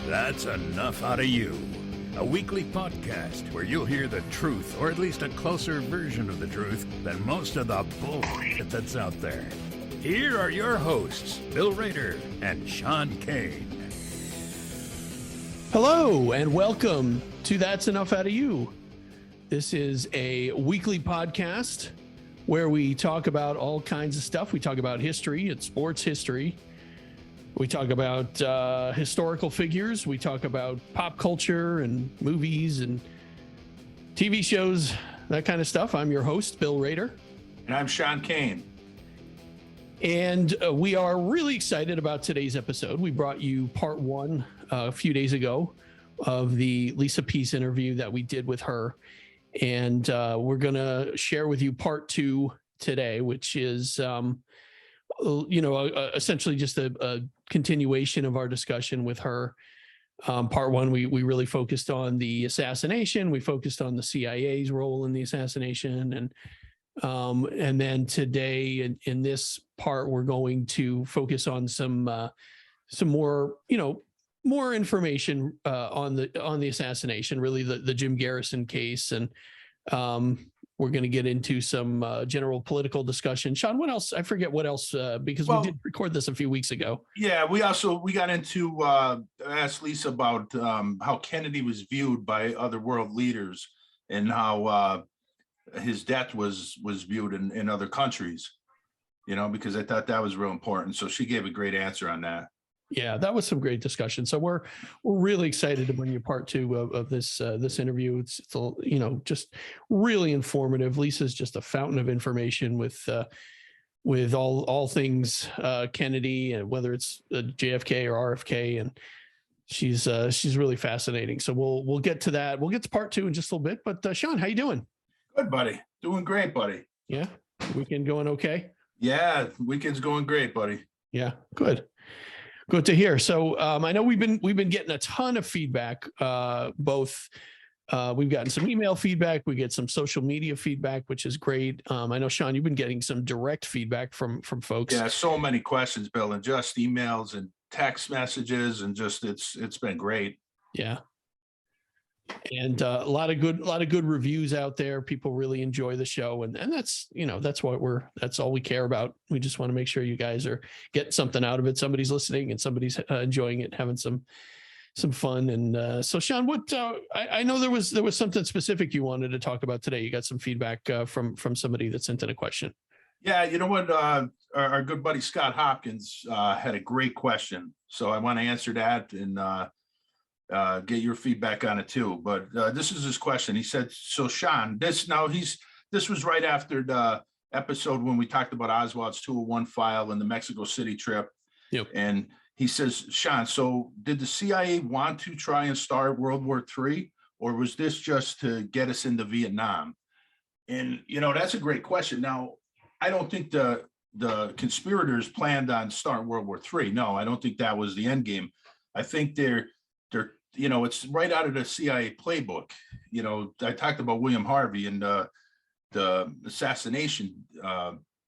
That's enough out of you. A weekly podcast where you'll hear the truth, or at least a closer version of the truth than most of the bullshit that's out there. Here are your hosts, Bill Rader and Sean Kane. Hello, and welcome to That's Enough Out of You. This is a weekly podcast where we talk about all kinds of stuff. We talk about history and sports history. We talk about historical figures. We talk about pop culture and movies and TV shows, that kind of stuff. I'm your host, Bill Rader. And I'm Sean Kane. And we are really excited about today's episode. We brought you part one a few days ago of the Lisa Pease interview that we did with her. And we're going to share with you part two today, which is, essentially just a continuation of our discussion with her. Part one, we really focused on the assassination. We focused on the CIA's role in the assassination. And then today in this part, we're going to focus on some more, more information on the assassination, really the Jim Garrison case. And we're going to get into some general political discussion. Sean, what else? I forget what else, because we did record this a few weeks ago. Yeah, we got into asked Lisa about how Kennedy was viewed by other world leaders and how his death was viewed in other countries, because I thought that was real important. So she gave a great answer on that. Yeah, that was some great discussion. So we're really excited to bring you part two of this interview. It's just really informative. Lisa's just a fountain of information with all things Kennedy, and whether it's JFK or RFK, and she's really fascinating. So we'll get to that. We'll get to part two in just a little bit. But Sean, how you doing? Good, buddy. Doing great, buddy. Yeah, weekend going okay? Yeah, weekend's going great, buddy. Yeah, good. Good to hear. So I know we've been getting a ton of feedback. Both we've gotten some email feedback, we get some social media feedback, which is great. I know, Sean, you've been getting some direct feedback from folks. Yeah, so many questions, Bill, and just emails and text messages, and just it's been great. Yeah. And a lot of good reviews out there. People really enjoy the show, and that's that's all we care about. We just want to make sure you guys are getting something out of it. Somebody's listening and somebody's enjoying it, having some fun. And so, Sean, what I know there was something specific you wanted to talk about today. You got some feedback from somebody that sent in a question. Yeah, you know what? Our good buddy Scott Hopkins had a great question, so I want to answer that and get your feedback on it too. But this is his question. He said, so Sean, this was right after the episode when we talked about Oswald's 201 file and the Mexico City trip. Yep. And he says, Sean, so did the CIA want to try and start World War III, or was this just to get us into Vietnam? And, that's a great question. Now, I don't think the conspirators planned on starting World War III. No, I don't think that was the end game. I think they're it's right out of the CIA playbook. I talked about William Harvey, and the assassination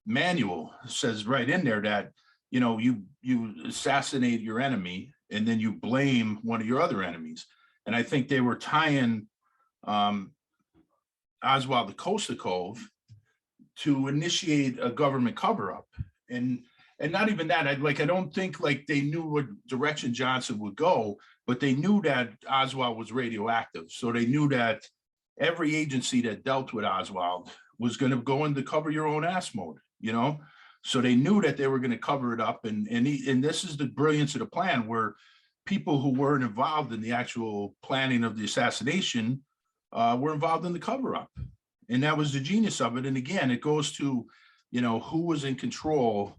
manual says right in there that, you assassinate your enemy and then you blame one of your other enemies. And I think they were tying Oswald to Kosovo to initiate a government cover-up. And not even that, I don't think they knew what direction Johnson would go, but they knew that Oswald was radioactive. So they knew that every agency that dealt with Oswald was going to go into cover your own ass mode, So they knew that they were going to cover it up. And this is the brilliance of the plan, where people who weren't involved in the actual planning of the assassination were involved in the cover-up. And that was the genius of it. And again, it goes to, who was in control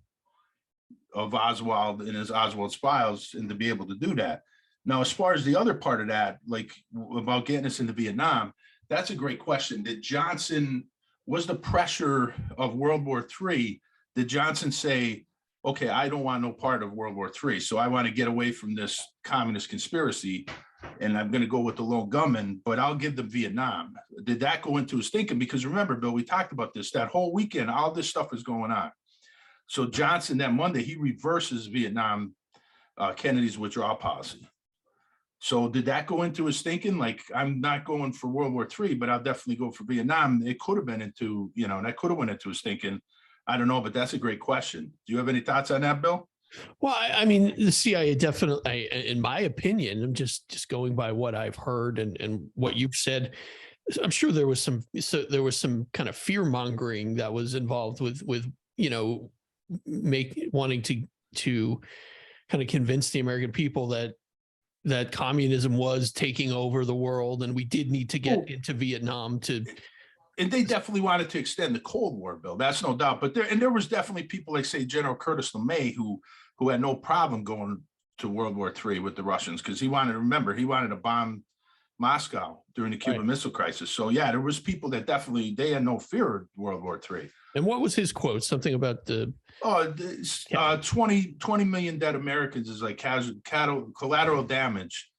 of Oswald and his Oswald's files, and to be able to do that. Now, as far as the other part of that, about getting us into Vietnam, that's a great question. Was the pressure of World War III, did Johnson say, okay, I don't want no part of World War III, so I want to get away from this communist conspiracy, and I'm going to go with the lone gunman, but I'll give them Vietnam? Did that go into his thinking? Because remember, Bill, we talked about this, that whole weekend, all this stuff is going on. So Johnson, that Monday, he reverses Vietnam, Kennedy's withdrawal policy. So did that go into his thinking? Like, I'm not going for World War III, but I'll definitely go for Vietnam. It could have been into, that could have went into his thinking. I don't know, but that's a great question. Do you have any thoughts on that, Bill? Well, I mean, the CIA definitely, in my opinion, I'm just going by what I've heard and what you've said. I'm sure there was some kind of fear mongering that was involved with wanting to kind of convince the American people that communism was taking over the world, and we did need to get into Vietnam to. And they definitely wanted to extend the Cold War, Bill. That's no doubt. But there was definitely people like, say, General Curtis LeMay, who had no problem going to World War III with the Russians, because he wanted to bomb Moscow during the Cuban Missile Crisis. So yeah, there was people that definitely, they had no fear of World War III. And what was his quote? Something about the 20 million dead Americans is like collateral damage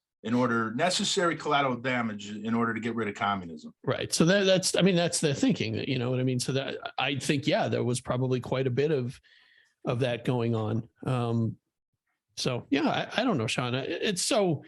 necessary collateral damage in order to get rid of communism. Right. So that's the thinking, that, you know what I mean? So that I think, yeah, there was probably quite a bit of that going on. So yeah, I don't know, Sean. It's so,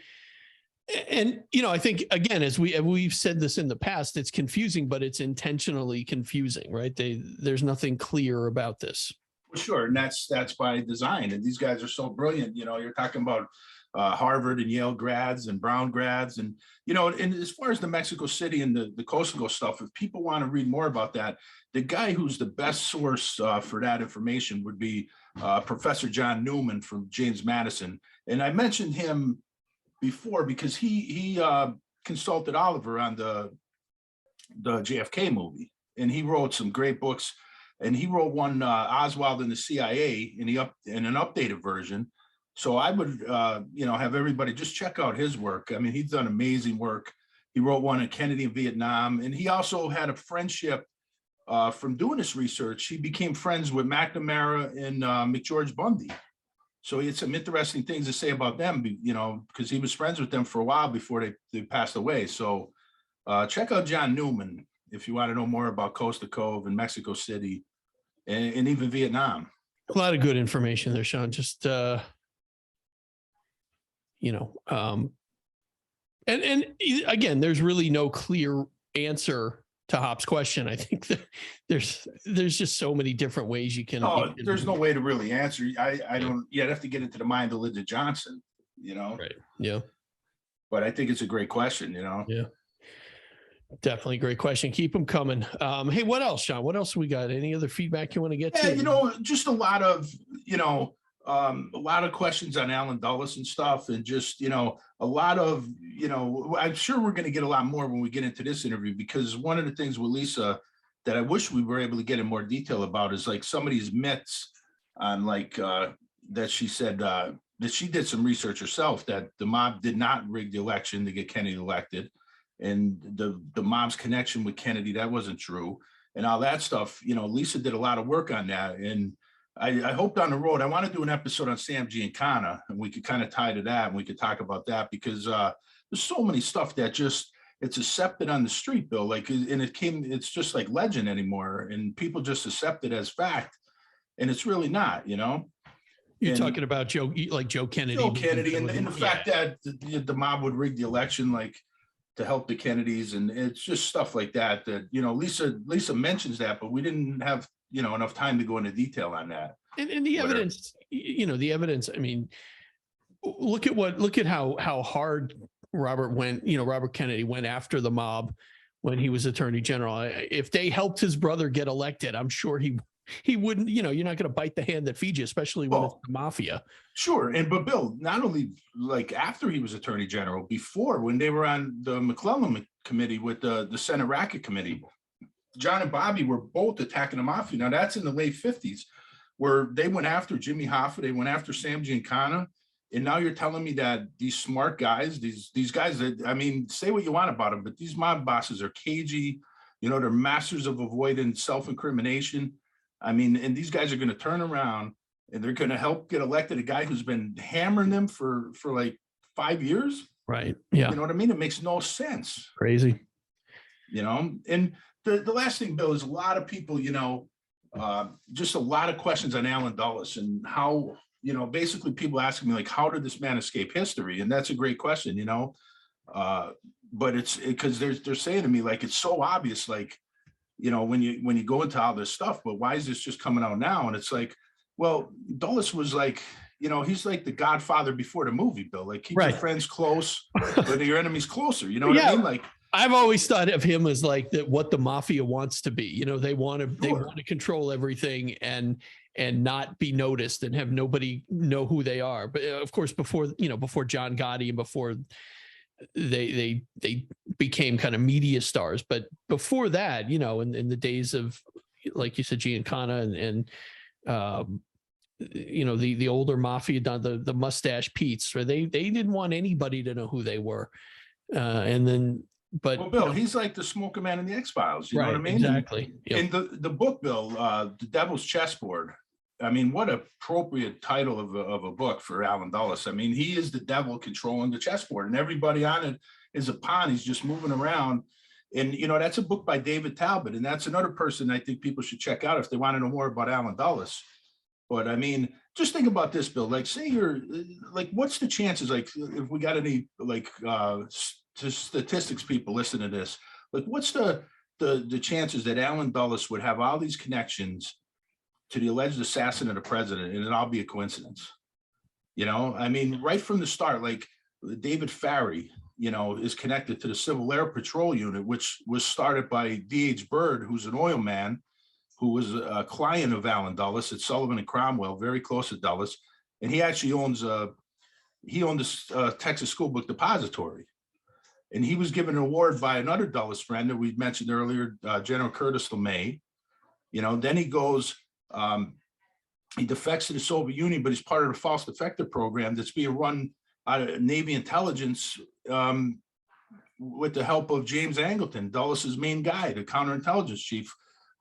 and I think, again, as we've said this in the past, it's confusing, but it's intentionally confusing, right? There's nothing clear about this. Sure, and that's by design. And these guys are so brilliant. You're talking about Harvard and Yale grads and Brown grads, and and as far as the Mexico City and the Kosovo stuff, if people want to read more about that, the guy who's the best source for that information would be Professor John Newman from James Madison. And I mentioned him before because he consulted Oliver on the JFK movie, and he wrote some great books. And he wrote one, Oswald and the CIA, in an updated version. So I would, have everybody just check out his work. I mean, he's done amazing work. He wrote one on Kennedy in Vietnam, and he also had a friendship from doing this research. He became friends with McNamara and McGeorge Bundy. So he had some interesting things to say about them, because he was friends with them for a while before they passed away. So check out John Newman if you want to know more about Coast to Cove and Mexico City and even Vietnam. A lot of good information there, Sean. Just, and again, there's really no clear answer to Hop's question. I think that there's just so many different ways you can. There's no way to really answer. I don't. You'd have to get into the mind of Lyndon Johnson. Right. Yeah. But I think it's a great question. Yeah. Definitely great question. Keep them coming. Hey, what else, Sean? What else we got? Any other feedback you want to get to? Just a lot of questions on Alan Dulles and stuff, and just, a lot of, I'm sure we're going to get a lot more when we get into this interview, because one of the things with Lisa that I wish we were able to get in more detail about is like some of these myths on that she said that she did some research herself, that the mob did not rig the election to get Kennedy elected. And the mob's connection with Kennedy, that wasn't true, and all that stuff. Lisa did a lot of work on that, and I hope down the road I want to do an episode on Sam Giancana, and we could kind of tie to that, and we could talk about that, because there's so many stuff that it's accepted on the street, Bill. It's just like legend anymore, and people just accept it as fact, and it's really not. You're talking about Joe Kennedy. Joe Kennedy, and the fact that the mob would rig the election, to help the Kennedys, and it's just stuff like that. Lisa mentions that, but we didn't have enough time to go into detail on that. And the evidence, the evidence. I mean, look at how hard Robert Kennedy went after the mob when he was Attorney General. If they helped his brother get elected, I'm sure he wouldn't. You're not going to bite the hand that feeds you, especially when it's the mafia. Sure, but Bill, not only after he was Attorney General, before, when they were on the McClellan committee with the Senate Racket Committee, John and Bobby were both attacking the mafia. Now that's in the late 50s, where they went after Jimmy Hoffa, they went after Sam Giancana, and now you're telling me that these smart guys, these guys that, I mean, say what you want about them, but these mob bosses are cagey. They're masters of avoiding self-incrimination. I mean, and these guys are going to turn around and they're going to help get elected a guy who's been hammering them for 5 years. Right. Yeah. You know what I mean? It makes no sense. Crazy. And the last thing, Bill, is a lot of people, just a lot of questions on Alan Dulles and how, basically people asking me like, how did this man escape history? And that's a great question, but it's because they're saying to me, like, it's so obvious, like, when you go into all this stuff, but why is this just coming out now? And it's like, well, Dulles was like, he's like the Godfather before the movie, Bill. Like, keep your friends close, but your enemies closer. You know what I mean? Like, I've always thought of him as like what the mafia wants to be. They want to control everything and not be noticed and have nobody know who they are. But of course, before John Gotti and before they became kind of media stars. But before that, in the days of, like you said, Giancana and the older mafia, the mustache Pete's, where they didn't want anybody to know who they were. But Bill, he's like the smoker man in the X-Files. You know what I mean? Exactly. In the book, Bill, The Devil's Chessboard. I mean, what appropriate title of a book for Alan Dulles. I mean, he is the devil controlling the chessboard, and everybody on it is a pawn. He's just moving around. And, that's a book by David Talbot. And that's another person I think people should check out if they want to know more about Alan Dulles. But I mean, just think about this, Bill. Like, say you're like, what's the chances? Like, if we got any like statistics people listening to this, like, what's the chances that Alan Dulles would have all these connections to the alleged assassin of the president, and it all be a coincidence? I mean, right from the start, like David Farry, is connected to the Civil Air Patrol Unit, which was started by D.H. Byrd, who's an oil man, who was a client of Alan Dulles at Sullivan and Cromwell, very close to Dulles. And he actually owned this Texas School Book Depository. And he was given an award by another Dulles friend that we mentioned earlier, General Curtis LeMay. Then he goes, he defects to the Soviet Union, but he's part of the false defector program that's being run out of Navy intelligence with the help of James Angleton, Dulles's main guy, the counterintelligence chief,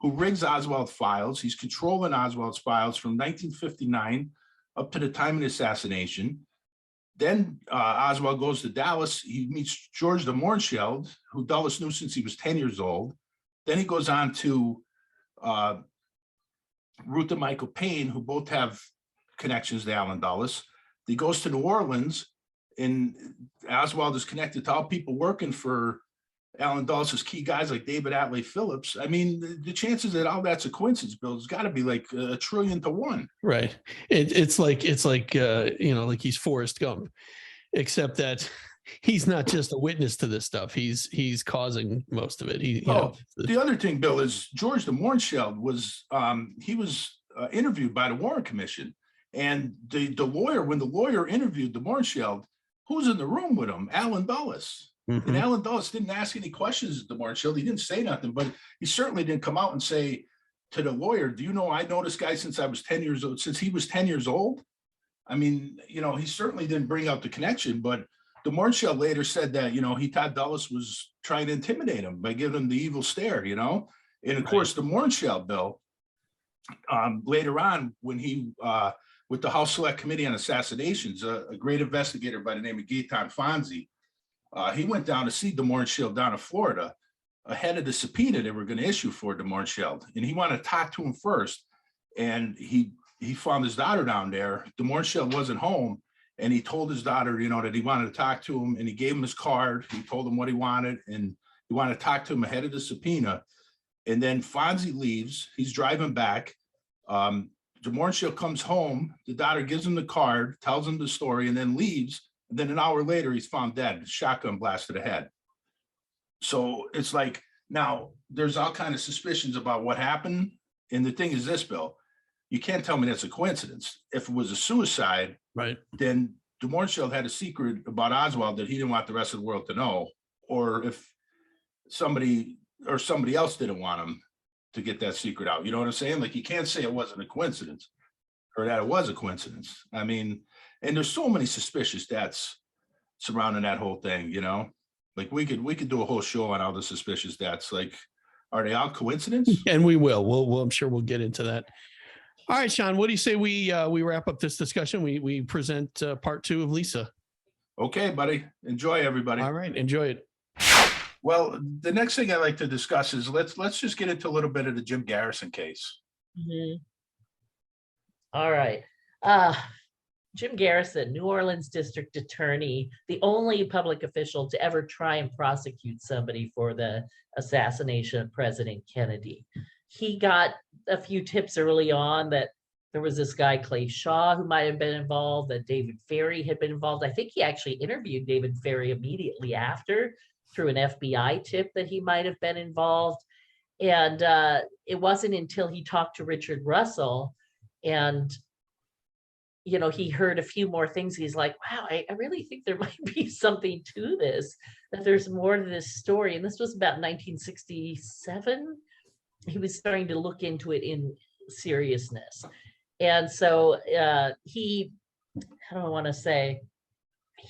who rigs Oswald files. He's controlling Oswald's files from 1959 up to the time of the assassination. Then Oswald goes to Dallas. He meets George de Mohrenschildt, who Dulles knew since he was 10 years old. Then he goes on to Ruth and Michael Payne, who both have connections to Alan Dulles. He goes to New Orleans, and Oswald is connected to all people working for Alan Dulles' key guys like David Atlee Phillips. I mean, the chances that all that's a coincidence, Bill, has got to be like 1 trillion to 1. Right. It's like like he's Forrest Gump, except that he's not just a witness to this stuff. He's causing most of it. The other thing, Bill, is George de Mohrenschildt was interviewed by the Warren Commission, and the lawyer, when the lawyer interviewed de Mohrenschildt, who's in the room with him? Alan Dulles. Mm-hmm. And Alan Dulles didn't ask any questions to Mohrenschildt. He didn't say nothing, but he certainly didn't come out and say to the lawyer, do you know, I know this guy since I was 10 years old, since he was 10 years old. I mean, he certainly didn't bring out the connection, but de Mohrenschildt later said that, he thought Dulles was trying to intimidate him by giving him the evil stare, And of course, de Mohrenschildt, Bill, later on, when he, with the House Select Committee on Assassinations, a great investigator by the name of Gaetan Fonzi, he went down to see de Mohrenschildt down in Florida ahead of the subpoena they were going to issue for de Mohrenschildt. And he wanted to talk to him first. And he found his daughter down there. De Mohrenschildt wasn't home. And he told his daughter, that he wanted to talk to him. And he gave him his card. He told him what he wanted. And he wanted to talk to him ahead of the subpoena. And then Fonzie leaves. He's driving back. De Mohrenschildt comes home. The daughter gives him the card, tells him the story, and then leaves. And then an hour later, he's found dead, shotgun blast to the head. So it's like, now there's all kinds of suspicions about what happened. And the thing is this, Bill, you can't tell me that's a coincidence. If it was a suicide, right, then de Mohrenschildt had a secret about Oswald that he didn't want the rest of the world to know. Or if somebody else didn't want him to get that secret out. You know what I'm saying? Like, you can't say it wasn't a coincidence or that it was a coincidence. I mean, and there's so many suspicious deaths surrounding that whole thing, like we could do a whole show on all the suspicious deaths. Like, are they all coincidence? And we will. We'll I'm sure we'll get into that. All right, Sean, what do you say we wrap up this discussion? We present part 2 of Lisa. Okay, buddy. Enjoy, everybody. All right. Enjoy it. Well, the next thing I'd like to discuss is let's just get into a little bit of the Jim Garrison case. Mm-hmm. All right. Jim Garrison, New Orleans district attorney, the only public official to ever try and prosecute somebody for the assassination of President Kennedy. He got a few tips early on that there was this guy, Clay Shaw, who might have been involved, that David Ferry had been involved. I think he actually interviewed David Ferry immediately after through an FBI tip that he might have been involved. And it wasn't until he talked to Richard Russell and he heard a few more things. He's like, wow, I really think there might be something to this, that there's more to this story. And this was about 1967. He was starting to look into it in seriousness. And so he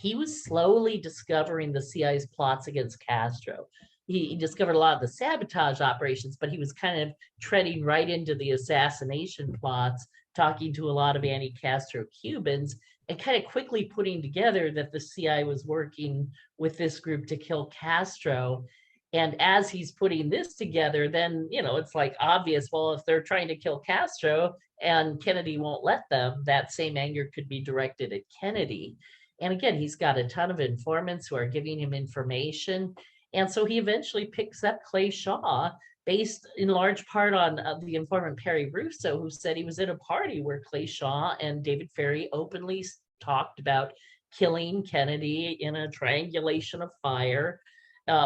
was slowly discovering the CIA's plots against Castro. He discovered a lot of the sabotage operations, but he was kind of treading right into the assassination plots, talking to a lot of anti-Castro Cubans, and kind of quickly putting together that the CIA was working with this group to kill Castro. And as he's putting this together, then, it's like obvious, well, if they're trying to kill Castro and Kennedy won't let them, that same anger could be directed at Kennedy. And again, he's got a ton of informants who are giving him information. And so he eventually picks up Clay Shaw, based in large part on the informant Perry Russo, who said he was at a party where Clay Shaw and David Ferry openly talked about killing Kennedy in a triangulation of fire,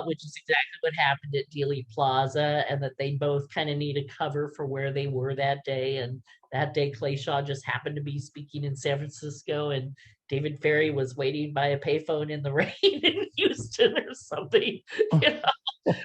which is exactly what happened at Dealey Plaza, and that they both kind of needed cover for where they were that day. And that day, Clay Shaw just happened to be speaking in San Francisco, and David Ferry was waiting by a payphone in the rain in Houston or something.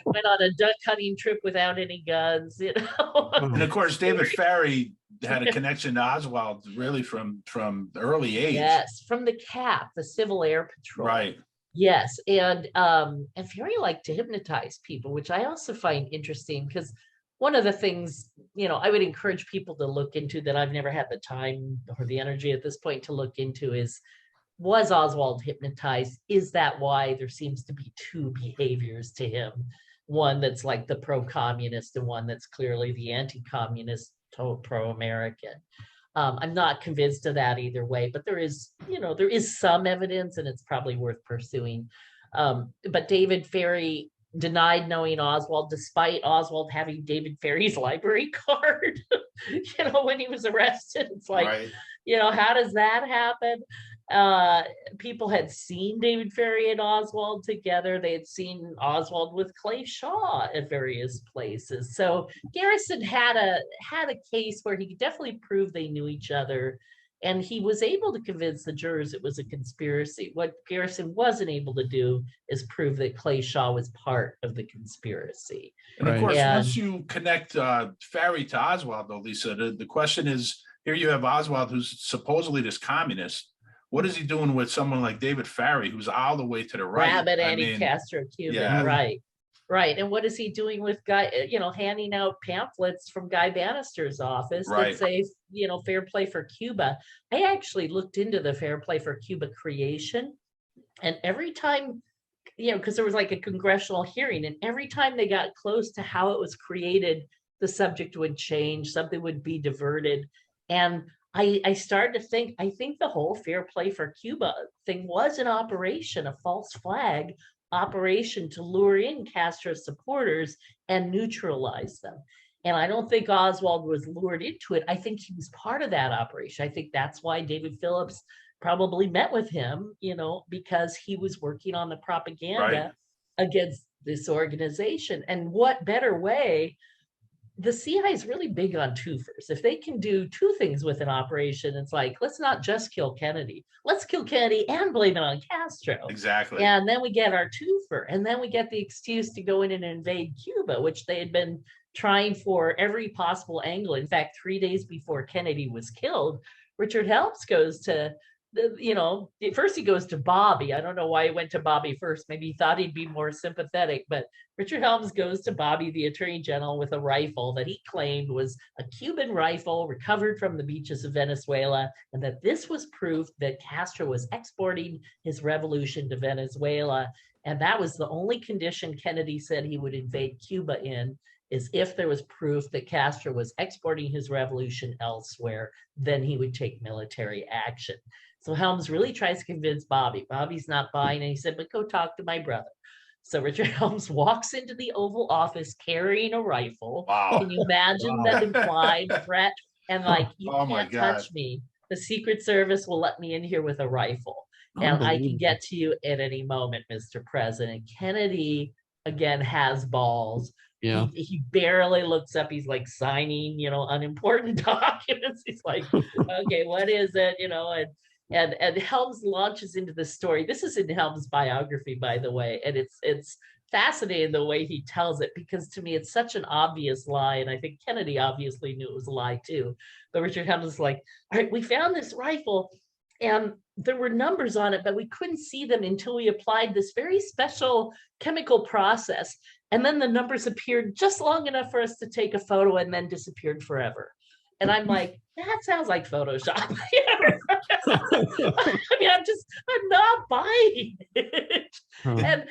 Went on a duck hunting trip without any guns. And of course, David Ferry had a connection to Oswald really from the early age. Yes, from the CAP, the Civil Air Patrol. Right. Yes, and Ferry liked to hypnotize people, which I also find interesting, because one of the things, I would encourage people to look into, that I've never had the time or the energy at this point to look into, is, was Oswald hypnotized? Is that why there seems to be two behaviors to him? One that's like the pro-communist and one that's clearly the anti-communist, pro-American. I'm not convinced of that either way, but there is some evidence, and it's probably worth pursuing. But David Ferry denied knowing Oswald, despite Oswald having David Ferry's library card, when he was arrested. It's like, right. How does that happen? People had seen David Ferry and Oswald together. They had seen Oswald with Clay Shaw at various places. So Garrison had a case where he could definitely prove they knew each other, and he was able to convince the jurors it was a conspiracy. What Garrison wasn't able to do is prove that Clay Shaw was part of the conspiracy. And of course, once you connect Ferry to Oswald, though, Lisa, the question is, here you have Oswald, who's supposedly this communist. What is he doing with someone like David Ferry, who's all the way to the right? Rabid anti-Castro Cuban, right. And what is he doing with handing out pamphlets from Guy Bannister's office that say, fair play for Cuba? I actually looked into the fair play for Cuba creation, and every time, because there was like a congressional hearing, and every time they got close to how it was created, the subject would change, something would be diverted. And I started to think, I think the whole fair play for Cuba thing was an operation, a false flag operation to lure in Castro supporters and neutralize them. And I don't think Oswald was lured into it. I think he was part of that operation. I think that's why David Phillips probably met with him, because he was working on the propaganda against this organization. And what better way? The CIA is really big on twofers. If they can do two things with an operation, it's like, let's not just kill Kennedy. Let's kill Kennedy and blame it on Castro. Exactly. And then we get our twofer. And then we get the excuse to go in and invade Cuba, which they had been trying for every possible angle. In fact, 3 days before Kennedy was killed, Richard Helms goes to, first he goes to Bobby. I don't know why he went to Bobby first. Maybe he thought he'd be more sympathetic, but Richard Helms goes to Bobby, the Attorney General, with a rifle that he claimed was a Cuban rifle recovered from the beaches of Venezuela, and that this was proof that Castro was exporting his revolution to Venezuela. And that was the only condition Kennedy said he would invade Cuba in, is if there was proof that Castro was exporting his revolution elsewhere, then he would take military action. So Helms really tries to convince Bobby. Bobby's not buying, and he said, but go talk to my brother. So Richard Helms walks into the Oval Office carrying a rifle. Wow. Can you imagine Wow. that implied threat? And like, you Oh my can't God. touch me. The Secret Service will let me in here with a rifle. And I can get to you at any moment, Mr. President. Kennedy, again, has balls. Yeah. He barely looks up. He's like signing, unimportant documents. He's like, okay, what is it? And Helms launches into the story. This is in Helms' biography, by the way, and it's fascinating the way he tells it, because to me it's such an obvious lie, and I think Kennedy obviously knew it was a lie too. But Richard Helms is like, all right, we found this rifle, and there were numbers on it, but we couldn't see them until we applied this very special chemical process. And then the numbers appeared just long enough for us to take a photo and then disappeared forever. And I'm like, that sounds like Photoshop. I mean, I'm not buying it. And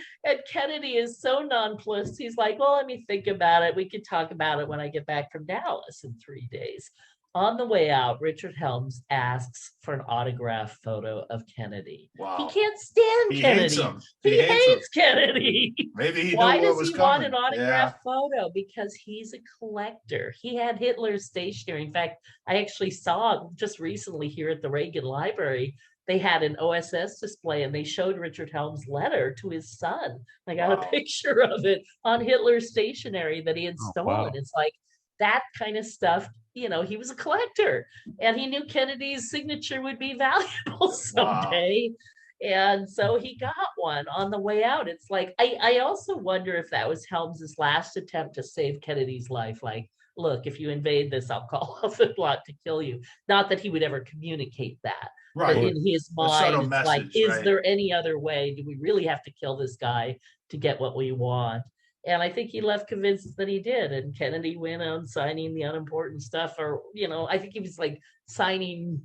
Kennedy is so nonplussed. He's like, well, let me think about it. We could talk about it when I get back from Dallas in 3 days. On the way out, Richard Helms asks for an autograph photo of Kennedy. Wow. He can't stand Kennedy. Hates him. He hates Kennedy. Maybe he Why knew what does was he coming. want an autograph photo? Because he's a collector. He had Hitler's stationery. In fact, I actually saw just recently here at the Reagan Library, they had an OSS display and they showed Richard Helms' letter to his son. I got a picture of it on Hitler's stationery that he had stolen. Wow. It's like that kind of stuff. He was a collector, and he knew Kennedy's signature would be valuable someday. Wow. And so he got one on the way out. It's like, I also wonder if that was Helms's last attempt to save Kennedy's life. Like, look, if you invade this, I'll call off the plot to kill you. Not that he would ever communicate that. Right. But in his mind, it's message, like, is there any other way? Do we really have to kill this guy to get what we want? And I think he left convinced that he did. And Kennedy went on signing the unimportant stuff, or, I think he was like signing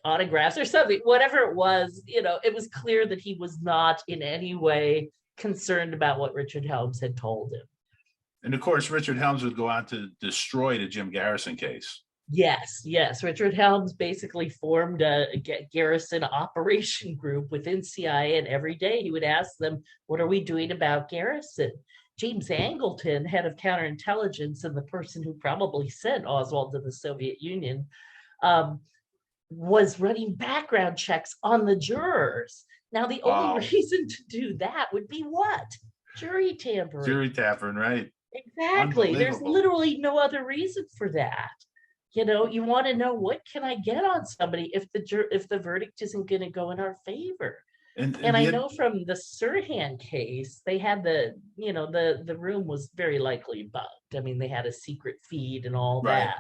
autographs or something, whatever it was. It was clear that he was not in any way concerned about what Richard Helms had told him. And of course, Richard Helms would go on to destroy the Jim Garrison case. Yes. Richard Helms basically formed a Garrison operation group within CIA, and every day he would ask them, what are we doing about Garrison? James Angleton, head of counterintelligence and the person who probably sent Oswald to the Soviet Union, was running background checks on the jurors. Now, the only reason to do that would be what? Jury tampering. Jury tampering, right. Exactly. There's literally no other reason for that. You want to know, what can I get on somebody if the verdict isn't going to go in our favor? And I know from the Sirhan case, they had the room was very likely bugged. I mean, they had a secret feed and all that.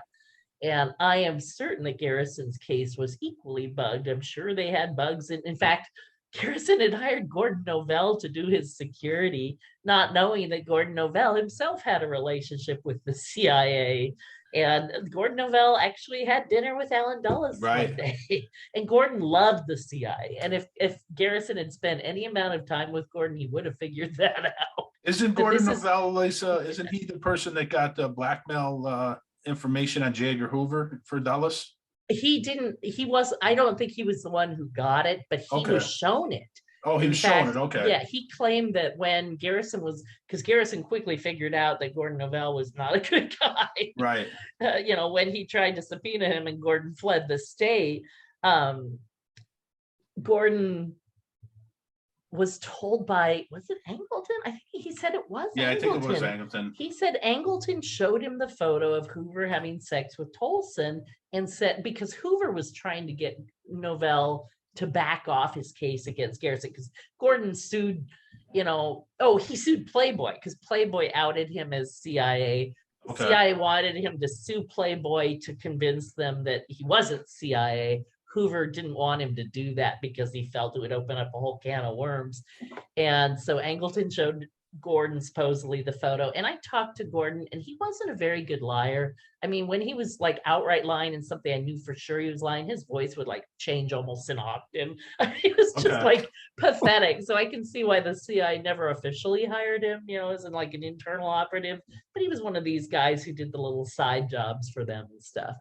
And I am certain that Garrison's case was equally bugged. I'm sure they had bugs. In fact, Garrison had hired Gordon Novell to do his security, not knowing that Gordon Novell himself had a relationship with the CIA. And Gordon Novell actually had dinner with Allen Dulles one day. And Gordon loved the CIA. And if Garrison had spent any amount of time with Gordon, he would have figured that out. Isn't Gordon Novell, Lisa, isn't he the person that got the blackmail information on J. Edgar Hoover for Dulles? I don't think he was the one who got it, but he was shown it. Oh, he was shown it. Okay. Yeah, he claimed that when Garrison because Garrison quickly figured out that Gordon Novell was not a good guy. Right. When he tried to subpoena him and Gordon fled the state, Gordon was told was it Angleton? I think he said it was Angleton. Yeah, I think it was Angleton. He said Angleton showed him the photo of Hoover having sex with Tolson and said, because Hoover was trying to get Novell to back off his case against Garrison, because Gordon sued, he sued Playboy because Playboy outed him as CIA. Okay. CIA wanted him to sue Playboy to convince them that he wasn't CIA. Hoover didn't want him to do that because he felt it would open up a whole can of worms. And so Angleton showed Gordon supposedly the photo. And I talked to Gordon, and he wasn't a very good liar. I mean, when he was like outright lying in something I knew for sure he was lying, his voice would like change almost an octave. He was just like pathetic. So I can see why the CIA never officially hired him, as in like an internal operative. But he was one of these guys who did the little side jobs for them and stuff.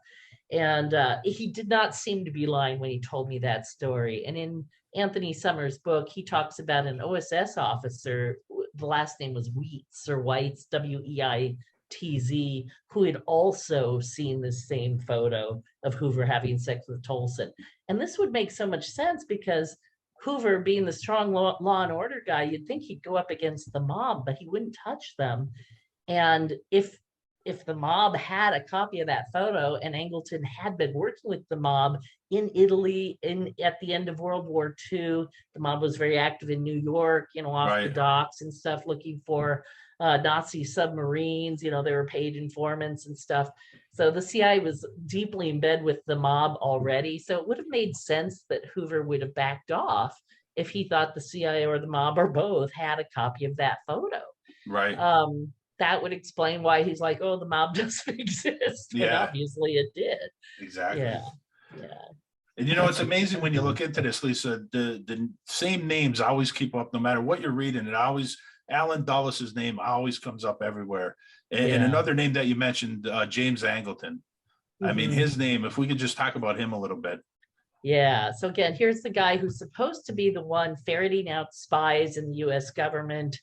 And he did not seem to be lying when he told me that story. And in Anthony Summers' book, he talks about an OSS officer, the last name was Weitz or Weitz, Weitz, who had also seen the same photo of Hoover having sex with Tolson. And this would make so much sense because Hoover, being the strong law and order guy, you'd think he'd go up against the mob, but he wouldn't touch them. And if the mob had a copy of that photo and Angleton had been working with the mob in Italy at the end of World War II, the mob was very active in New York, off the docks and stuff, looking for Nazi submarines. They were paid informants and stuff. So the CIA was deeply in bed with the mob already. So it would have made sense that Hoover would have backed off if he thought the CIA or the mob or both had a copy of that photo. Right. That would explain why he's like, oh, the mob doesn't exist. But obviously it did. Exactly. Yeah. And it's amazing when you look into this, Lisa, the same names always keep up no matter what you're reading. Alan Dulles' name always comes up everywhere. And another name that you mentioned, James Angleton. I mean, his name, if we could just talk about him a little bit. Yeah. So again, here's the guy who's supposed to be the one ferreting out spies in the US government.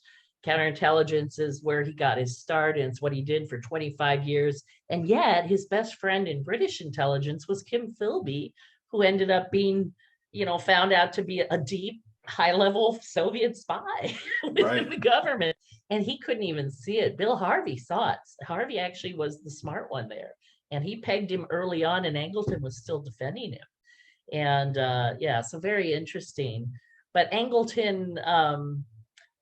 Counterintelligence is where he got his start, and it's what he did for 25 years. And yet his best friend in British intelligence was Kim Philby, who ended up being, found out to be a deep, high-level Soviet spy within the government. And he couldn't even see it. Bill Harvey saw it. Harvey actually was the smart one there. And he pegged him early on, and Angleton was still defending him. And so very interesting. But Angleton,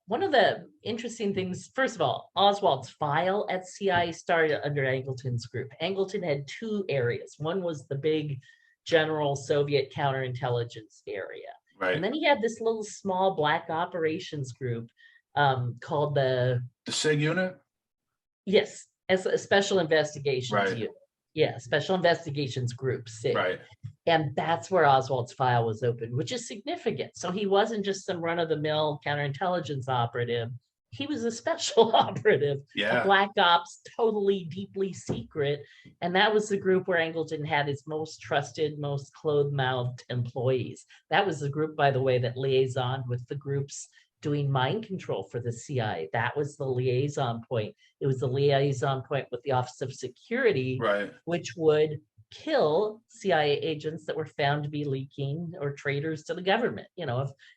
one of the interesting things, first of all, Oswald's file at CIA started under Angleton's group. Angleton had two areas. One was the big general Soviet counterintelligence area. Right. And then he had this little small black operations group called the SIG unit? Yes, as a special investigations unit. Right. Yeah, special investigations group, SIG. Right. And that's where Oswald's file was opened, which is significant. So he wasn't just some run-of-the-mill counterintelligence operative. He was a special operative, a black ops, totally deeply secret. And that was the group where Angleton had his most trusted, most closed-mouthed employees. That was the group, by the way, that liaisoned with the groups doing mind control for the CIA. That was the liaison point. It was the liaison point with the Office of Security, which would kill CIA agents that were found to be leaking or traitors to the government.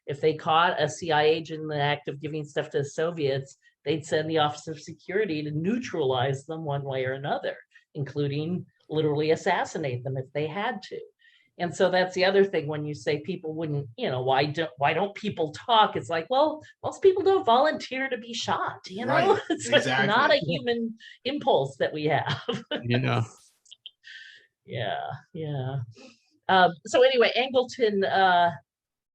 If they caught a CIA agent in the act of giving stuff to the Soviets, they'd send the Office of Security to neutralize them one way or another, including literally assassinate them if they had to. And so that's the other thing when you say people wouldn't, why don't people talk? It's like, well, most people don't volunteer to be shot, Right. It's exactly. not a human impulse that we have. Yeah. So anyway, Angleton,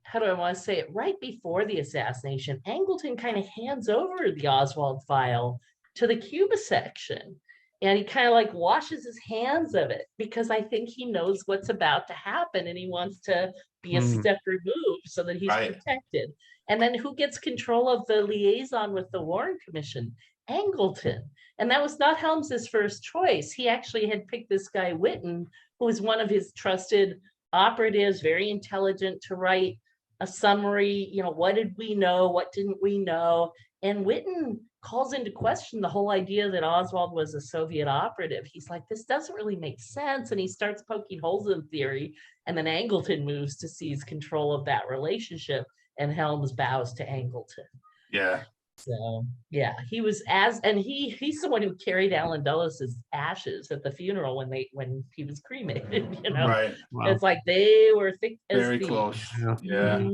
how do I want to say it? Right before the assassination, Angleton kind of hands over the Oswald file to the Cuba section. And he kind of like washes his hands of it because I think he knows what's about to happen and he wants to be a step removed so that he's protected. And then who gets control of the liaison with the Warren Commission? Angleton. And that was not Helms's first choice. He actually had picked this guy Whitten, who was one of his trusted operatives, very intelligent, to write a summary, what did we know, what didn't we know? And Whitten calls into question the whole idea that Oswald was a Soviet operative. He's like, this doesn't really make sense. And he starts poking holes in theory. And then Angleton moves to seize control of that relationship. And Helms bows to Angleton. Yeah. So yeah, he was he's the one who carried Alan Dulles' ashes at the funeral when he was cremated, Right. Wow. It's like they were thick as very thieves. close. Yeah.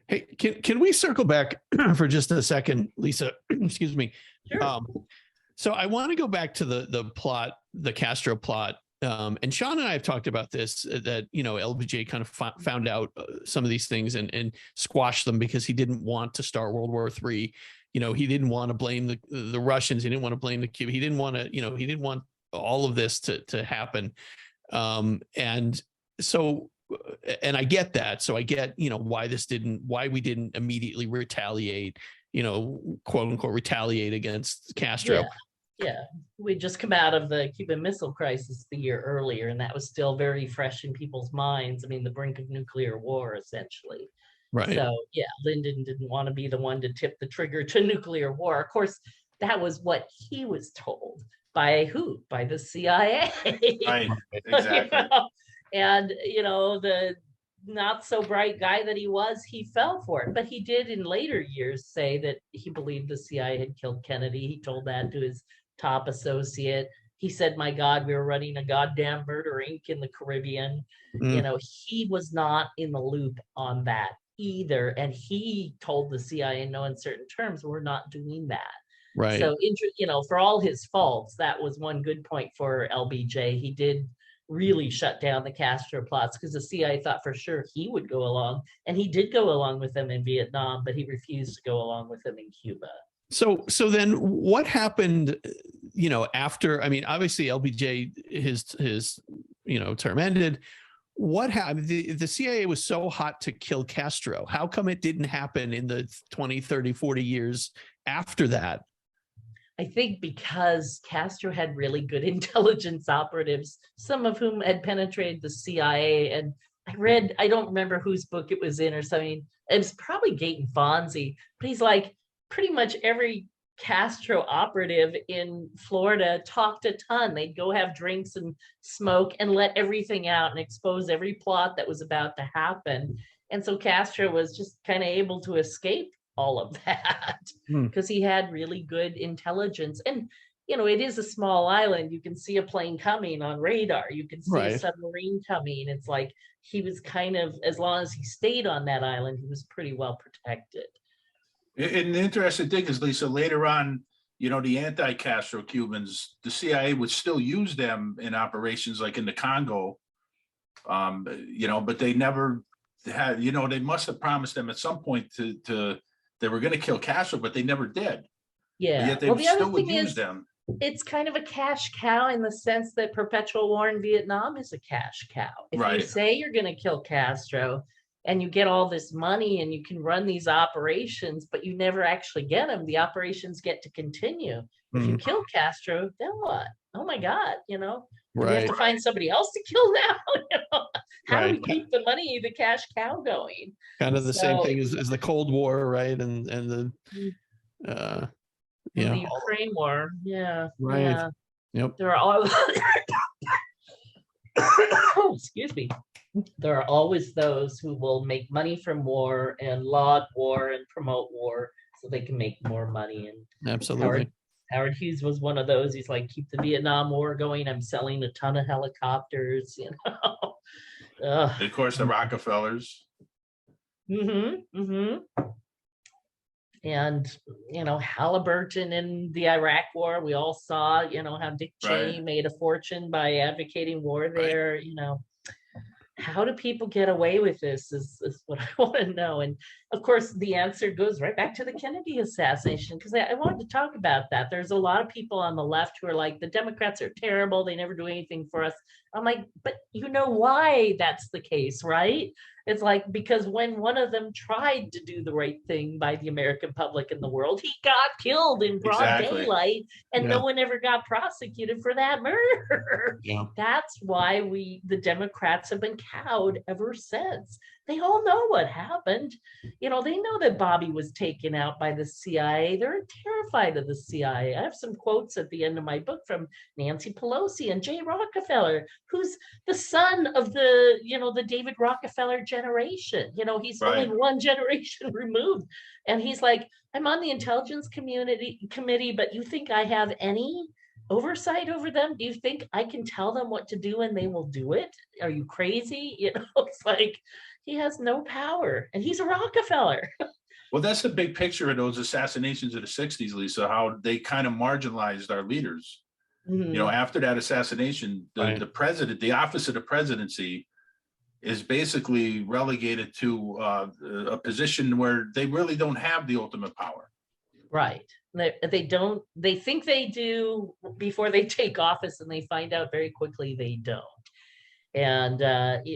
Hey, can we circle back for just a second, Lisa? Excuse me. Sure. So I want to go back to the plot, the Castro plot. And Sean and I have talked about this, that, LBJ kind of found out some of these things and squashed them because he didn't want to start World War III. He didn't want to blame the Russians. He didn't want to blame the Cuba. He didn't want to, he didn't want all of this to happen. And so, and I get that. So I get, why we didn't immediately retaliate, quote unquote, retaliate against Castro. Yeah. Yeah, we'd just come out of the Cuban Missile Crisis the year earlier, and that was still very fresh in people's minds. I mean, the brink of nuclear war, essentially. Right. So, yeah, Lyndon didn't want to be the one to tip the trigger to nuclear war. Of course, that was what he was told by who? By the CIA. Right, You exactly. know? And, the not so bright guy that he was, he fell for it. But he did in later years say that he believed the CIA had killed Kennedy. He told that to his top associate. He said, my God, we were running a goddamn murder inc. in the Caribbean. He was not in the loop on that either. And he told the CIA in no uncertain terms, we're not doing that. Right. So, for all his faults, that was one good point for LBJ. He did really shut down the Castro plots because the CIA thought for sure he would go along. And he did go along with them in Vietnam, but he refused to go along with them in Cuba. So then what happened, after, I mean, obviously LBJ, his term ended. What happened? The CIA was so hot to kill Castro. How come it didn't happen in the 20, 30, 40 years after that? I think because Castro had really good intelligence operatives, some of whom had penetrated the CIA. And I don't remember whose book it was in or something. It was probably Gaten Fonzie, but he's like, pretty much every Castro operative in Florida talked a ton. They'd go have drinks and smoke and let everything out and expose every plot that was about to happen. And so Castro was just kind of able to escape all of that because he had really good intelligence. And, it is a small island. You can see a plane coming on radar. You can see a submarine coming. It's like he was kind of, as long as he stayed on that island, he was pretty well protected. And the interesting thing is, Lisa, later on, the anti-Castro Cubans, the CIA would still use them in operations like in the Congo, but they never had, they must have promised them at some point to they were going to kill Castro, but they never did. Yeah. But yet they still would use them. It's kind of a cash cow in the sense that perpetual war in Vietnam is a cash cow. If you say you're going to kill Castro and you get all this money and you can run these operations, but you never actually get them, the operations get to continue. If you kill Castro, then what? Oh my God, we have to find somebody else to kill now. How do we keep the money, the cash cow going? Kind of the same thing as the Cold War, right? And the the Ukraine war. Yeah. Right. Yeah. Yep. There are all excuse me. There are always those who will make money from war and laud war and promote war so they can make more money. And absolutely. Howard Hughes was one of those. He's like, keep the Vietnam War going. I'm selling a ton of helicopters, And of course, the Rockefellers. And, Halliburton in the Iraq War, we all saw, how Dick Cheney made a fortune by advocating war there, How do people get away with this is what I want to know. And of course, the answer goes right back to the Kennedy assassination, because I wanted to talk about that. There's a lot of people on the left who are like, the Democrats are terrible. They never do anything for us. I'm like, but you know why that's the case, right? It's like, because when one of them tried to do the right thing by the American public and the world, he got killed in broad daylight, and no one ever got prosecuted for that murder. That's why the Democrats have been cowed ever since. They all know what happened. They know that Bobby was taken out by the CIA. They're terrified of the CIA. I have some quotes at the end of my book from Nancy Pelosi and Jay Rockefeller, who's the son of the David Rockefeller generation. He's only one generation removed. And he's like, I'm on the intelligence committee, but you think I have any oversight over them? Do you think I can tell them what to do and they will do it? Are you crazy? It's like, he has no power, and he's a Rockefeller. Well, that's the big picture of those assassinations of the 60s, Lisa, how they kind of marginalized our leaders. After that assassination, the president, the office of the presidency is basically relegated to a position where they really don't have the ultimate power. Right. They think they do before they take office, and they find out very quickly they don't. And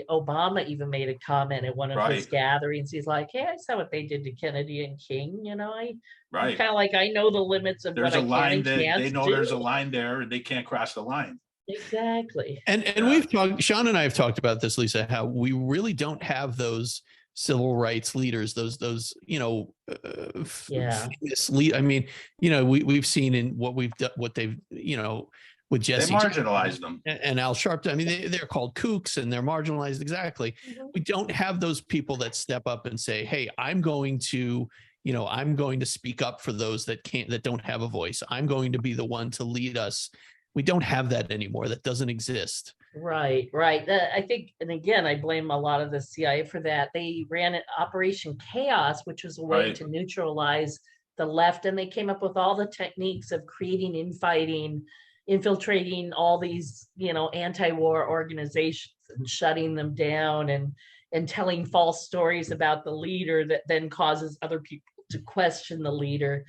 Obama even made a comment at one of his gatherings. He's like, "Hey, I saw what they did to Kennedy and King. You know, I'm kind of like, I know the limits of there's what a I line can and that can't they know do." there's a line there and they can't cross the line. Exactly. And we've talked, Sean and I have talked about this, Lisa, how we really don't have those civil rights leaders, those famous lead. I mean, we've seen in what we've done, what they've, with Jesse, they marginalized them, and Al Sharpton. I mean, they're called kooks and they're marginalized. Exactly. We don't have those people that step up and say, "Hey, I'm going to speak up for those that don't have a voice. I'm going to be the one to lead us." We don't have that anymore. That doesn't exist. Right. I think, and again, I blame a lot of the CIA for that. They ran an Operation Chaos, which was a way to neutralize the left, and they came up with all the techniques of creating infighting, infiltrating all these, anti-war organizations and shutting them down, and telling false stories about the leader that then causes other people to question the leader.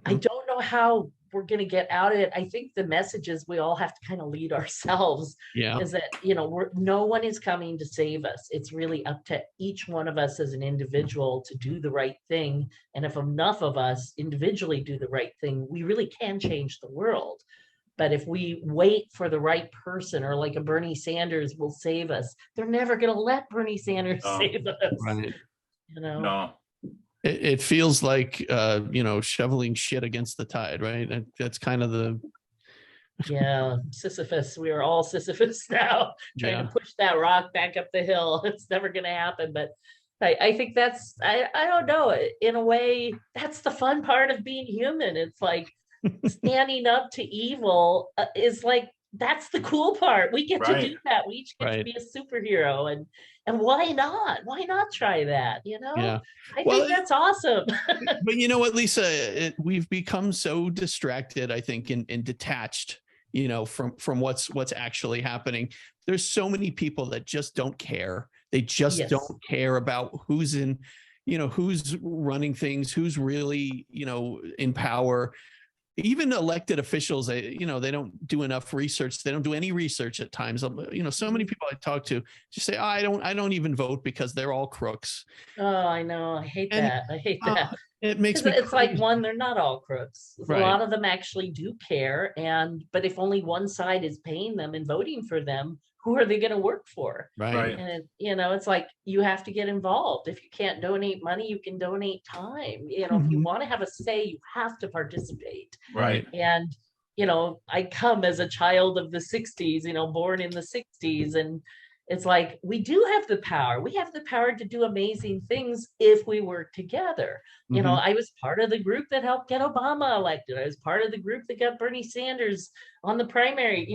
I don't know how we're going to get out of it. I think the message is we all have to kind of lead ourselves. Is that, no one is coming to save us. It's really up to each one of us as an individual to do the right thing. And if enough of us individually do the right thing, we really can change the world. But if we wait for the right person, or like a Bernie Sanders will save us, they're never going to let Bernie Sanders save us. Right. No. It feels like, shoveling shit against the tide, right? That's kind of the... Yeah, Sisyphus. We are all Sisyphus now, trying to push that rock back up the hill. It's never going to happen. But I think that's, I don't know, in a way, that's the fun part of being human. It's like standing up to evil is like, that's the cool part. We get to do that. We each get to be a superhero, and why not? Why not try that? I think that's awesome. But you know what, Lisa, we've become so distracted, I think, and detached, from what's actually happening. There's so many people that just don't care. They just don't care about who's in, who's running things, who's really, in power. Even elected officials, they don't do enough research. They don't do any research at times. So many people I talk to just say, I don't even vote because they're all crooks. Oh, I know. I hate that. It makes me it's like, one, they're not all crooks. A lot of them actually do care. But if only one side is paying them and voting for them, who are they going to work for? Right. And it's like, you have to get involved. If you can't donate money, you can donate time. If you want to have a say, you have to participate. Right. And I come as a child of the 60s, born in the 60s, and it's like, we do have the power. We have the power to do amazing things if we work together. I was part of the group that helped get Obama elected. I was part of the group that got Bernie Sanders on the primary,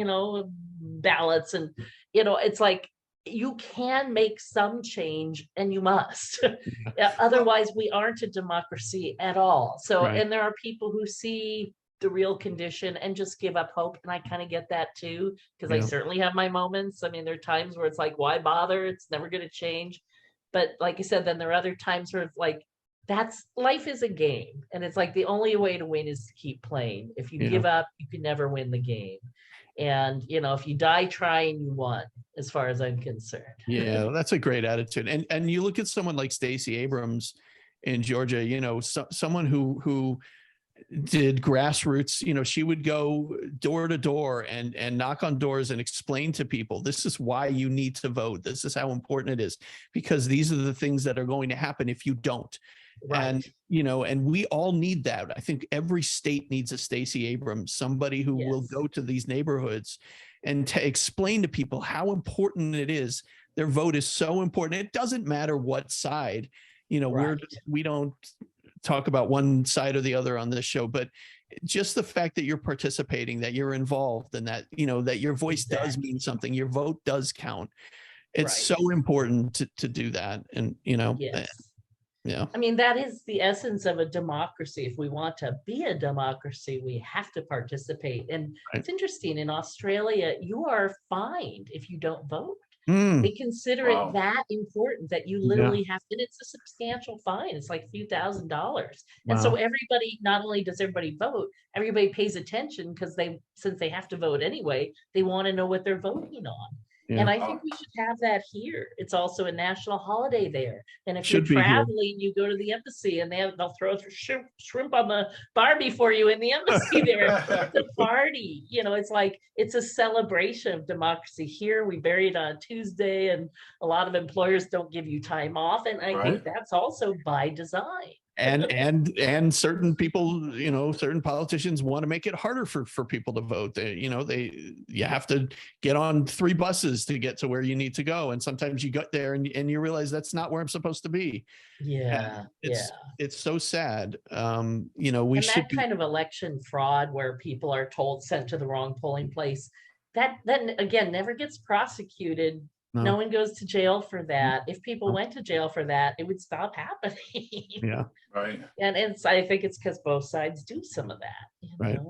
ballots. And, it's like, you can make some change, and you must. Otherwise, we aren't a democracy at all. So, and there are people who see the real condition and just give up hope. And I kind of get that too, because I certainly have my moments. I mean, there are times where it's like, why bother? It's never going to change. But like I said, then there are other times where it's like, life is a game. And it's like, the only way to win is to keep playing. If you give up, you can never win the game. And, if you die trying, you won, as far as I'm concerned. Yeah, that's a great attitude. And you look at someone like Stacey Abrams in Georgia, someone who did grassroots, she would go door to door and knock on doors and explain to people, this is why you need to vote. This is how important it is, because these are the things that are going to happen if you don't. And, and we all need that. I think every state needs a Stacey Abrams, somebody who will go to these neighborhoods and to explain to people how important it is. Their vote is so important. It doesn't matter what side, we don't talk about one side or the other on this show, but just the fact that you're participating, that you're involved, and that, that your voice does mean something, your vote does count. It's so important to do that. And, I mean, that is the essence of a democracy. If we want to be a democracy, we have to participate. And it's interesting, in Australia, you are fined if you don't vote. They consider it that important that you literally have, and it's a substantial fine. It's like a few $1,000s. And so everybody, not only does everybody vote, everybody pays attention, because since they have to vote anyway, they want to know what they're voting on. Yeah. And I think we should have that here. It's also a national holiday there. And if Should be you're here. traveling, you go to the embassy and they'll throw shrimp on the Barbie for you in the embassy there. It's a party. It's like it's a celebration of democracy. Here we bury it on Tuesday, and a lot of employers don't give you time off. And I think that's also by design. And certain people, certain politicians want to make it harder for people to vote. You have to get on 3 buses to get to where you need to go, and sometimes you get there and you realize that's not where I'm supposed to be. Yeah, it's so sad. And that kind of election fraud where people are sent to the wrong polling place, that then again never gets prosecuted. No one goes to jail for that. If people went to jail for that, it would stop happening. Yeah. Right. And I think it's because both sides do some of that. Right.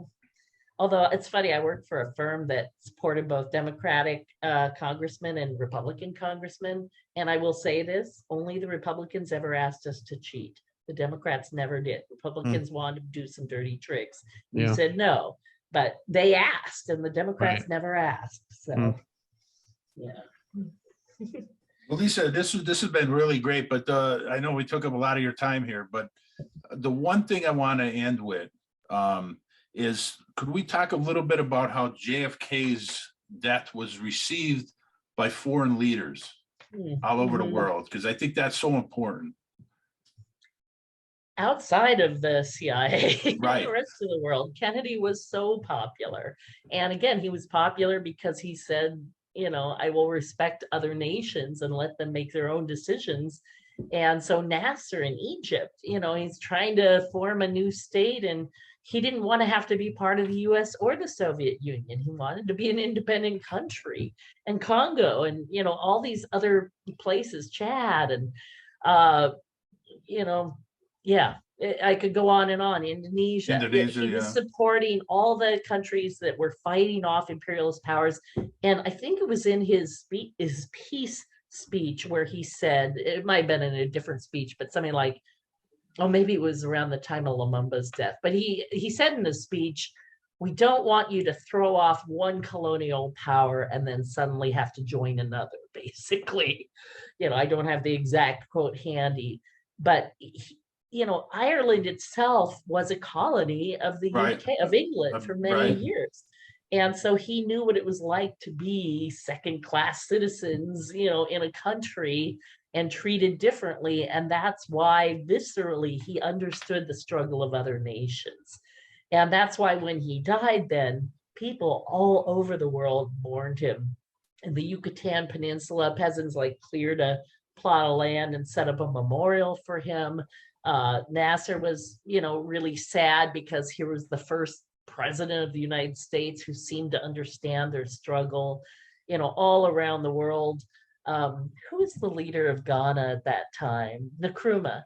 Although it's funny, I worked for a firm that supported both Democratic congressmen and Republican congressmen. And I will say this, only the Republicans ever asked us to cheat. The Democrats never did. Republicans wanted to do some dirty tricks. We said no, but they asked, and the Democrats never asked. So, yeah. Well, Lisa, this has been really great, but I know we took up a lot of your time here, but the one thing I want to end with is, could we talk a little bit about how JFK's death was received by foreign leaders all over the world? Because I think that's so important. Outside of the CIA, the rest of the world, Kennedy was so popular. And again, he was popular because he said, I will respect other nations and let them make their own decisions. And so Nasser in Egypt, he's trying to form a new state, and he didn't want to have to be part of the US or the Soviet Union. He wanted to be an independent country. And Congo and, all these other places, Chad and, I could go on and on. Indonesia, he was supporting all the countries that were fighting off imperialist powers. And I think it was in his peace speech where he said, it might have been in a different speech, but something like, maybe it was around the time of Lumumba's death. But he said in his speech, we don't want you to throw off one colonial power and then suddenly have to join another, basically. I don't have the exact quote handy, but Ireland itself was a colony of the UK, of England for many years. And so he knew what it was like to be second-class citizens, in a country and treated differently. And that's why viscerally he understood the struggle of other nations. And that's why when he died, then people all over the world mourned him. In the Yucatan Peninsula, peasants cleared a plot of land and set up a memorial for him. Nasser was, really sad because he was the first president of the United States who seemed to understand their struggle, all around the world. Who was the leader of Ghana at that time? Nkrumah.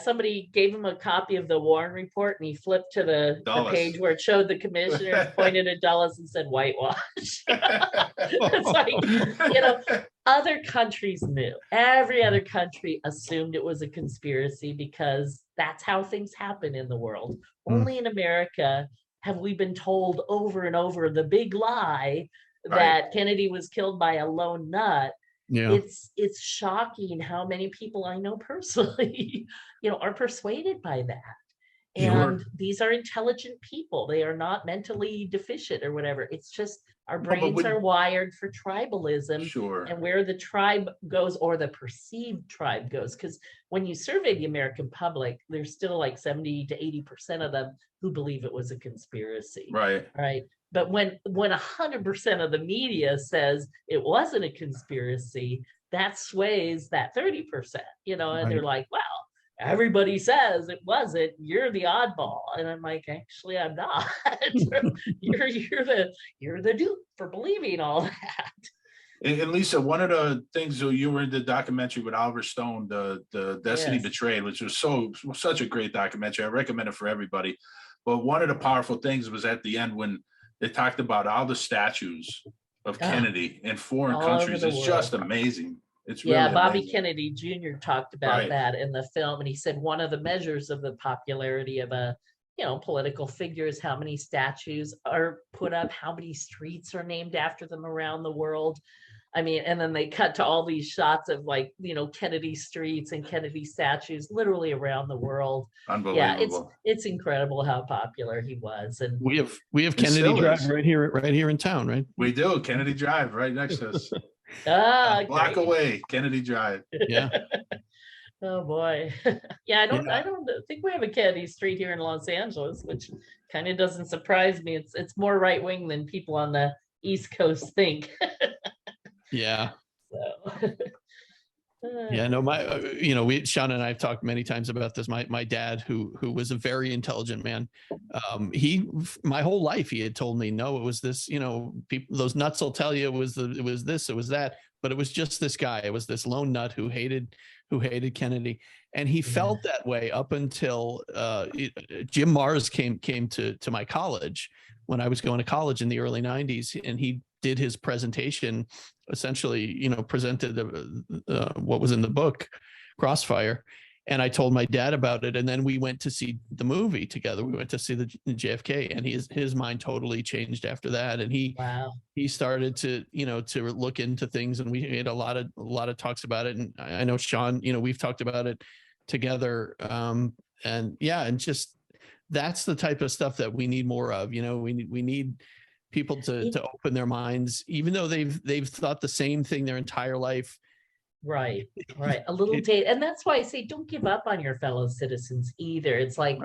Somebody gave him a copy of the Warren Report, and he flipped to the page where it showed the commissioner, pointed at Dulles and said, whitewash. It's like, other countries knew. Every other country assumed it was a conspiracy because that's how things happen in the world. Only in America have we been told over and over the big lie that Kennedy was killed by a lone nut. It's shocking how many people I know personally, are persuaded by that. And these are intelligent people. They are not mentally deficient or whatever. It's just our brains are wired for tribalism. And where the tribe goes, or the perceived tribe goes, because when you survey the American public, there's still 70 to 80% of them who believe it was a conspiracy. Right. But when 100% of the media says it wasn't a conspiracy, that sways that 30%, and they're like, well, everybody says it wasn't, you're the oddball. And I'm like, actually, I'm not. you're the dupe for believing all that. And Lisa, one of the things, you were in the documentary with Oliver Stone, the Destiny Betrayed, which was such a great documentary. I recommend it for everybody. But one of the powerful things was at the end when they talked about all the statues of Kennedy in foreign countries. It's just amazing. It's really Bobby amazing. Kennedy Jr. talked about that in the film, and he said one of the measures of the popularity of a political figures, how many statues are put up, how many streets are named after them around the world. I mean, and then they cut to all these shots of like, Kennedy streets and Kennedy statues literally around the world. Yeah, Unbelievable. it's incredible how popular he was. And We have It Kennedy still Drive is. right here in town, right? We do. Kennedy Drive right next to us. A block great. away, Kennedy Drive. Yeah. Oh boy. Yeah, I don't Yeah. think we have a Kennedy Street here in Los Angeles, which kind of doesn't surprise me. It's more right wing than people on the East Coast think. Yeah. So Yeah, no, Sean and I have talked many times about this. My dad, who was a very intelligent man, my whole life he had told me, no, it was this, people, those nuts will tell you it was this, it was that, but it was just this guy. It was this lone nut who hated Kennedy, and he felt that way up until Jim Mars came to my college when I was going to college in the early 90s, and he did his presentation, essentially, presented what was in the book, Crossfire. And I told my dad about it. And then we went to see the movie together. We went to see the JFK, and his mind totally changed after that. And he started to, to look into things, and we had a lot of talks about it. And I know Sean, we've talked about it together. And just, that's the type of stuff that we need more of. We need people to open their minds, even though they've thought the same thing their entire life. Right. A little date. And that's why I say, don't give up on your fellow citizens either. It's like,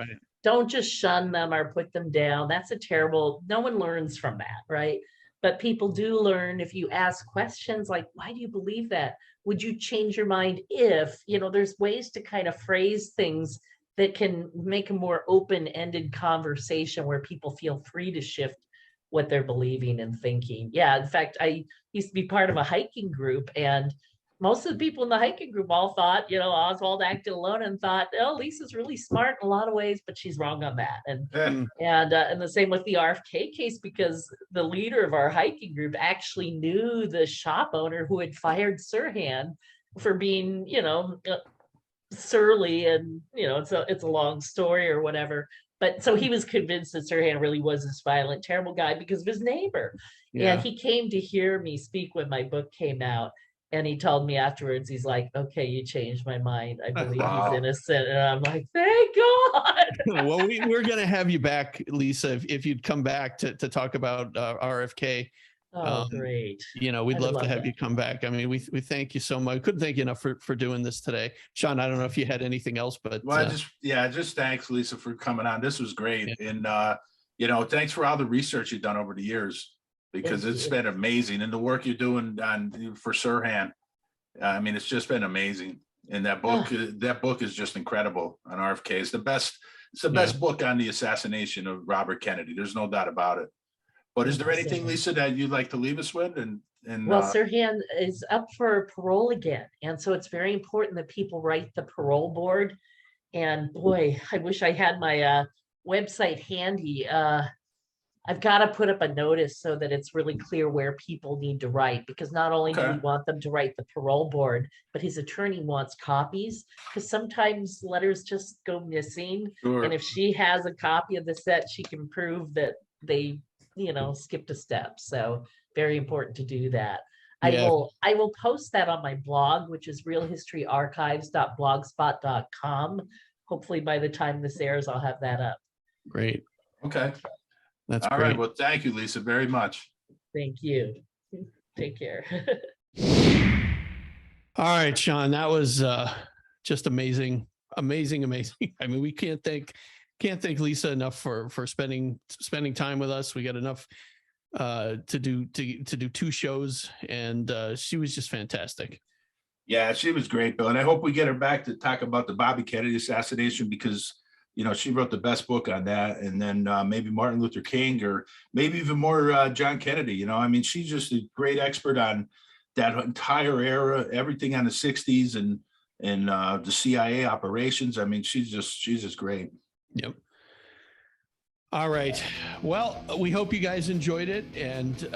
don't just shun them or put them down. That's no one learns from that. Right. But people do learn if you ask questions like, why do you believe that? Would you change your mind if, there's ways to kind of phrase things that can make a more open-ended conversation where people feel free to shift what they're believing and thinking. Yeah, in fact, I used to be part of a hiking group, and most of the people in the hiking group all thought, Oswald acted alone and thought, oh, Lisa's really smart in a lot of ways, but she's wrong on that. And the same with the RFK case, because the leader of our hiking group actually knew the shop owner who had fired Sirhan for being, surly, and it's a long story or whatever. But so he was convinced that Sirhan really was this violent, terrible guy because of his neighbor. Yeah. And he came to hear me speak when my book came out. And he told me afterwards, he's like, okay, you changed my mind. I believe he's innocent. And I'm like, thank God. Well, we're going to have you back, Lisa, if you'd come back to talk about RFK. Oh, great. We'd love to have you come back. I mean, we thank you so much. Couldn't thank you enough for doing this today. Sean, I don't know if you had anything else, but. Well, just thanks, Lisa, for coming on. This was great. Yeah. And, thanks for all the research you've done over the years, because it's been amazing. And the work you're doing for Sirhan, I mean, it's just been amazing. And that book is just incredible on RFK. It's the best book on the assassination of Robert Kennedy. There's no doubt about it. But is there anything, Lisa, that you'd like to leave us with? Well, Sirhan is up for parole again. And so it's very important that people write the parole board. And boy, I wish I had my website handy. I've got to put up a notice so that it's really clear where people need to write, because not only do we want them to write the parole board, but his attorney wants copies, because sometimes letters just go missing. Sure. And if she has a copy of the set, she can prove that they skipped a step. So very important to do that. Yeah. I will post that on my blog, which is realhistoryarchives.blogspot.com. Hopefully by the time this airs, I'll have that up. Great. Okay. That's all great. Right. Well, thank you, Lisa, very much. Thank you. Take care. All right, Sean, that was just amazing. I mean, we can't thank Lisa enough for spending time with us. We got enough to do 2 shows, and she was just fantastic. Yeah, she was great, Bill. And I hope we get her back to talk about the Bobby Kennedy assassination, because she wrote the best book on that. And then maybe Martin Luther King, or maybe even more John Kennedy. I mean, she's just a great expert on that entire era, everything on the 60s and the CIA operations. I mean, she's just great. Yep. All right. Well, we hope you guys enjoyed it. And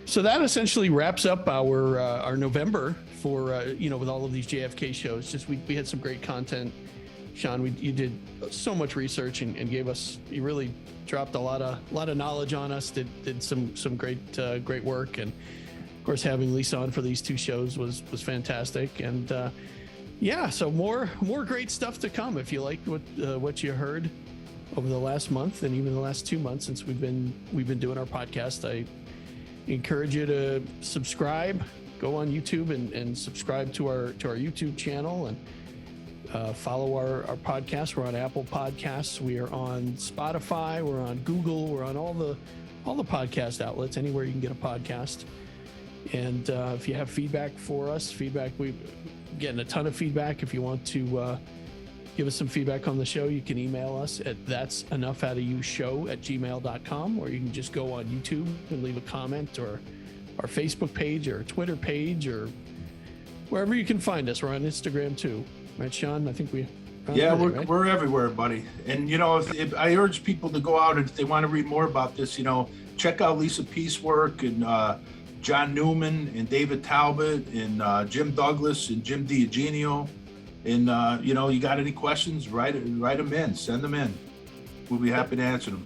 so that essentially wraps up our November for, with all of these JFK shows. Just we had some great content Sean, you did so much research and gave us, you really dropped a lot of knowledge on us, did some great work. And of course, having Lisa on for these 2 shows was fantastic. And yeah, so more great stuff to come. If you liked what you heard over the last month and even the last 2 months since we've been doing our podcast, I encourage you to subscribe, go on YouTube and subscribe to our YouTube channel, and follow our podcast. We're on Apple Podcasts. We are on Spotify. We're on Google. We're on all the podcast outlets, anywhere you can get a podcast. And if you have feedback for us, we're getting a ton of feedback. If you want to give us some feedback on the show, you can email us at that'senoughoutofoushow@gmail.com, or you can just go on YouTube and leave a comment, or our Facebook page or Twitter page, or wherever you can find us. We're on Instagram too. Right, Sean? I think we're everywhere, buddy. And if I urge people to go out, and if they want to read more about this, check out Lisa Pease work, and John Newman and David Talbot and Jim Douglas and Jim D'Eugenio. And you got any questions, write them in, send them in. We'll be happy to answer them.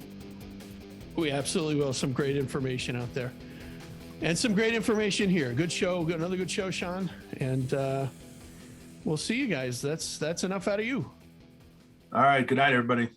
We absolutely will. Some great information out there, and some great information here. Good show. Another good show, Sean. And we'll see you guys. That's enough out of you. All right. Good night, everybody.